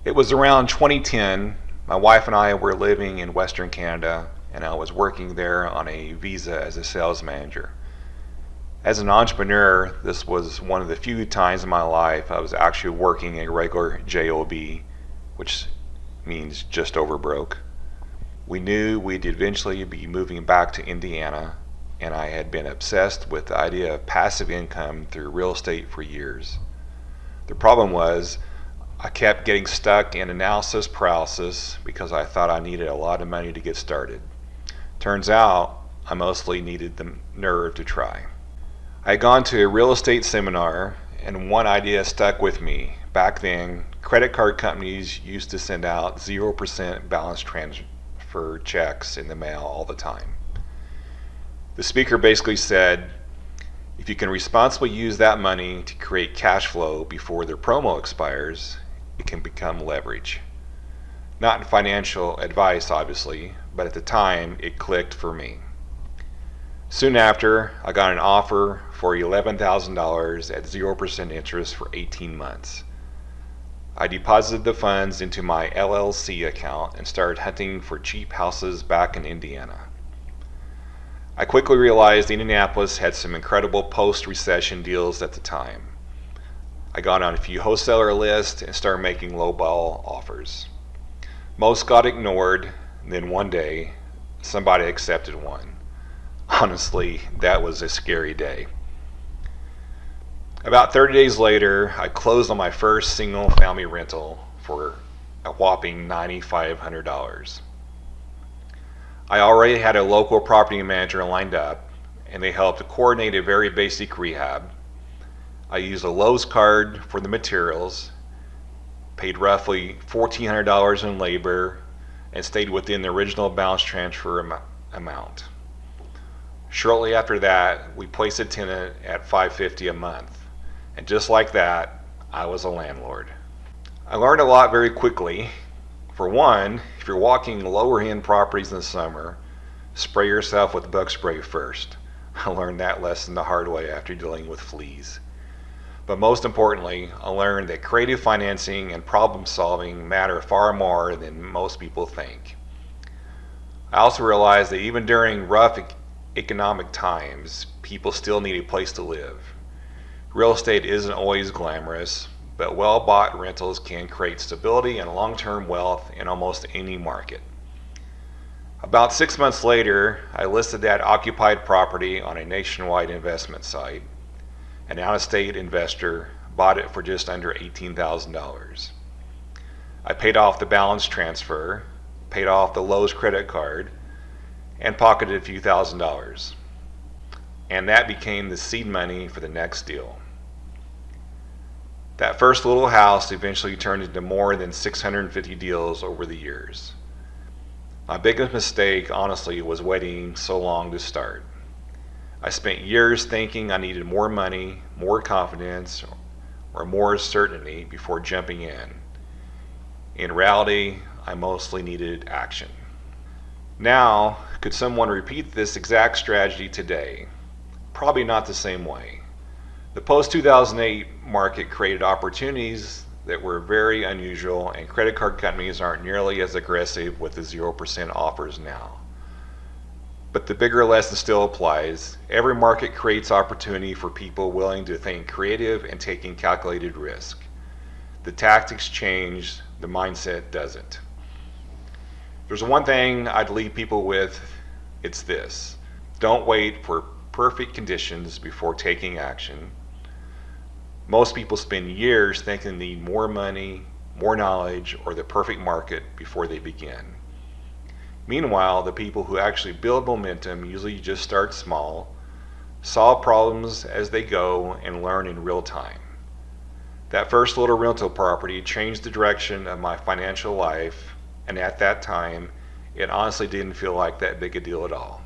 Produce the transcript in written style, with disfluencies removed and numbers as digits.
It was around 2010. My wife and I were living in Western Canada, and I was working there on a visa as a sales manager. As an entrepreneur, this was one of the few times in my life I was actually working a regular job, which means just over broke. We knew we'd eventually be moving back to Indiana, and I had been obsessed with the idea of passive income through real estate for years. The problem was, I kept getting stuck in analysis paralysis because I thought I needed a lot of money to get started. Turns out, I mostly needed the nerve to try. I had gone to a real estate seminar, and one idea stuck with me. Back then, credit card companies used to send out 0% balance transfer checks in the mail all the time. The speaker basically said, if you can responsibly use that money to create cash flow before their promo expires, it can become leverage. Not financial advice, obviously, but at the time, it clicked for me. Soon after, I got an offer for $11,000 at 0% interest for 18 months. I deposited the funds into my LLC account and started hunting for cheap houses back in Indiana. I quickly realized Indianapolis had some incredible post-recession deals at the time. I got on a few wholesaler lists and started making lowball offers. Most got ignored, and then one day, somebody accepted one. Honestly, that was a scary day. About 30 days later, I closed on my first single-family rental for a whopping $9,500. I already had a local property manager lined up, and they helped to coordinate a very basic rehab. I used a Lowe's card for the materials, paid roughly $1,400 in labor, and stayed within the original balance transfer amount. Shortly after that, we placed a tenant at $550 a month, and just like that, I was a landlord. I learned a lot very quickly. For one, if you're walking lower-end properties in the summer, spray yourself with bug spray first. I learned that lesson the hard way after dealing with fleas. But most importantly, I learned that creative financing and problem solving matter far more than most people think. I also realized that even during rough economic times, people still need a place to live. Real estate isn't always glamorous, but well-bought rentals can create stability and long-term wealth in almost any market. About 6 months later, I listed that occupied property on a nationwide investment site. An out-of-state investor bought it for just under $18,000. I paid off the balance transfer, paid off the Lowe's credit card, and pocketed a few $1,000s. And that became the seed money for the next deal. That first little house eventually turned into more than 650 deals over the years. My biggest mistake, honestly, was waiting so long to start. I spent years thinking I needed more money, more confidence, or more certainty before jumping in. In reality, I mostly needed action. Now, could someone repeat this exact strategy today? Probably not the same way. The post-2008 market created opportunities that were very unusual, and credit card companies aren't nearly as aggressive with the 0% offers now. But the bigger lesson still applies. Every market creates opportunity for people willing to think creative and taking calculated risk. The tactics change, the mindset doesn't. If there's one thing I'd leave people with, it's this. Don't wait for perfect conditions before taking action. Most people spend years thinking they need more money, more knowledge, or the perfect market before they begin. Meanwhile, the people who actually build momentum usually just start small, solve problems as they go, and learn in real time. That first little rental property changed the direction of my financial life, and at that time, it honestly didn't feel like that big a deal at all.